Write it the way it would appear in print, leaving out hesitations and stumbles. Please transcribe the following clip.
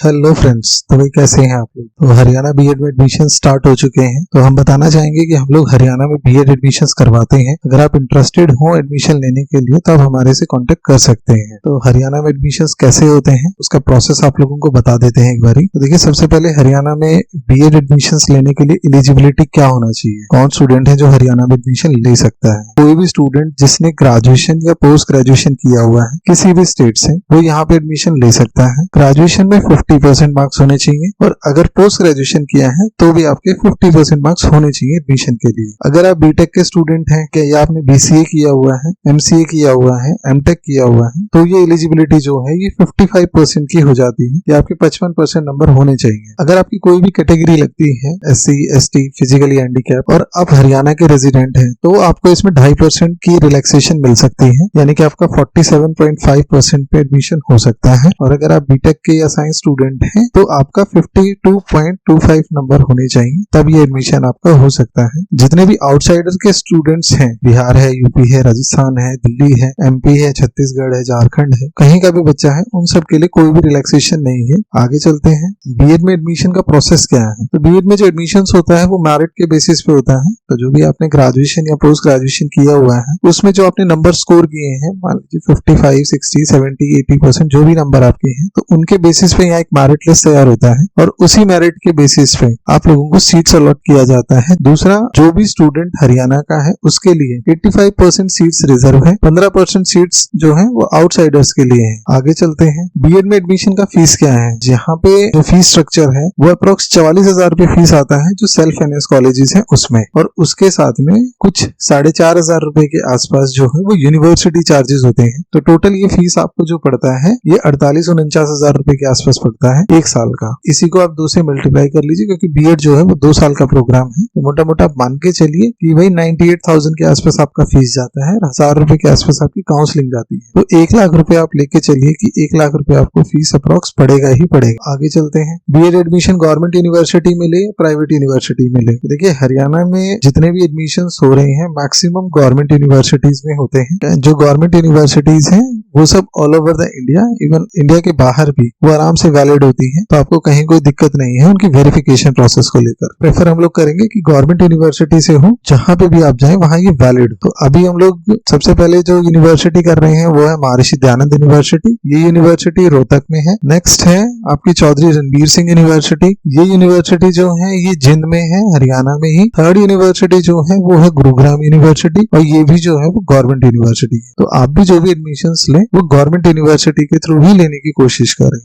Hello friends, तो भाई कैसे हैं आप लोग। तो हरियाणा बीएड में एडमिशन स्टार्ट हो चुके हैं। तो हम बताना चाहेंगे कि हम लोग हरियाणा में बीएड एडमिशन करवाते हैं। अगर आप इंटरेस्टेड हो एडमिशन लेने के लिए तो आप हमारे से कांटेक्ट कर सकते हैं। तो हरियाणा में एडमिशन कैसे होते हैं उसका प्रोसेस आप लोगों को बता देते हैं एक बारी। तो देखिए, सबसे पहले हरियाणा में बीएड एडमिशन लेने के लिए एलिजिबिलिटी क्या होना चाहिए, कौन स्टूडेंट है जो हरियाणा में एडमिशन ले सकता है। कोई भी स्टूडेंट जिसने ग्रेजुएशन या पोस्ट ग्रेजुएशन किया हुआ है किसी भी स्टेट से, वो यहाँ पे एडमिशन ले सकता है। ग्रेजुएशन में 50% मार्क्स होने चाहिए और अगर पोस्ट ग्रेजुएशन किया है तो भी आपके 50% मार्क्स होने चाहिए एडमिशन के लिए। अगर आप बीटेक के स्टूडेंट हैं क्या, या आपने बीसीए किया हुआ है, एमसीए किया हुआ है, एमटेक किया हुआ है, तो ये एलिजिबिलिटी जो है ये 55% की हो जाती है। ये आपके 55% नंबर होने चाहिए। अगर आपकी कोई भी कैटेगरी लगती है, SC ST, फिजिकली हैंडीकैप, और आप हरियाणा के रेजिडेंट हैं, तो आपको इसमें 2.5% की रिलैक्सेशन मिल सकती है, यानी कि आपका 47.5% पे एडमिशन हो सकता है। और अगर आप बीटेक के या साइंस स्टूडेंट हैं तो आपका 52.25 नंबर होने चाहिए, तब ये एडमिशन आपका हो सकता है। जितने भी आउटसाइडर के स्टूडेंट्स हैं, बिहार है, यूपी है, राजस्थान है, दिल्ली है, एमपी है, छत्तीसगढ़ है, झारखंड है, कहीं का भी बच्चा है, उन सब के लिए कोई भी रिलैक्सेशन नहीं है। आगे चलते हैं, बीएड में एडमिशन का प्रोसेस क्या है। तो बीएड में जो एडमिशन होता है वो मेरिट के बेसिस पे होता है। तो जो भी आपने ग्रेजुएशन या पोस्ट ग्रेजुएशन किया हुआ है उसमें जो आपने नंबर स्कोर किए हैं, मान लीजिए 55, 60, 70, 80% जो भी नंबर आपके हैं, तो उनके बेसिस पे यहाँ एक मेरिट लिस्ट तैयार होता है और उसी मेरिट के बेसिस पे आप लोगों को सीट्स अलॉट किया जाता है। दूसरा, जो भी स्टूडेंट हरियाणा का है उसके लिए 85% सीट्स रिजर्व है, 15% सीट्स जो है वो आउटसाइडर्स के लिए है। आगे चलते हैं, बीएड में एडमिशन का फीस क्या है। यहाँ पे जो फीस स्ट्रक्चर है वो अप्रोक्स 44,000 रुपए फीस आता है जो सेल्फ फाइनेंस कॉलेजेस है उसमें, और उसके साथ में कुछ 4,500 रुपए के आसपास जो है वो यूनिवर्सिटी चार्जेस होते हैं। तो टोटल ये फीस आपको जो पड़ता है ये 48-49,000 रुपए के आसपास पड़ता है एक साल का। इसी को आप 2 से मल्टीप्लाई कर लीजिए, क्योंकि बीएड जो है वो 2 साल का प्रोग्राम है। तो मोटा मोटा मान के चलिए कि भाई 98,000 के आसपास आपका फीस जाता है, 1,000 रुपए के आसपास आपकी काउंसलिंग जाती है। तो 1 लाख रुपए आप लेके चलिए कि 1 लाख रुपए आपको फीस अप्रोक्स पड़ेगा ही पड़ेगा। आगे चलते हैं, बीएड एडमिशन गवर्नमेंट यूनिवर्सिटी में ले, प्राइवेट यूनिवर्सिटी में ले। देखिए, हरियाणा में जितने भी एडमिशन हो रहे हैं मैक्सिमम गवर्नमेंट यूनिवर्सिटीज में होते हैं। जो गवर्नमेंट यूनिवर्सिटीज हैं वो सब all over the India, even India के बाहर भी वो आराम से वैलिड होती है। तो आपको कहीं कोई दिक्कत नहीं है उनकी वेरिफिकेशन प्रोसेस को लेकर। प्रेफर हम लोग करेंगे कि गवर्नमेंट यूनिवर्सिटी से हो, जहां पे भी आप जाएं वहां ये वैलिड। तो अभी हम लोग सबसे पहले जो यूनिवर्सिटी कर रहे हैं वो है महर्षि दयानंद यूनिवर्सिटी। ये यूनिवर्सिटी रोहतक में है। नेक्स्ट है आपकी चौधरी रणबीर सिंह यूनिवर्सिटी। ये यूनिवर्सिटी जो है ये जिंद में है, हरियाणा में ही। थर्ड यूनिवर्सिटी जो है वो है गुरुग्राम यूनिवर्सिटी, और ये भी जो है वो गवर्नमेंट यूनिवर्सिटी है। तो आप भी जो भी एडमिशन लें वो गवर्नमेंट यूनिवर्सिटी के थ्रू ही लेने की कोशिश करें।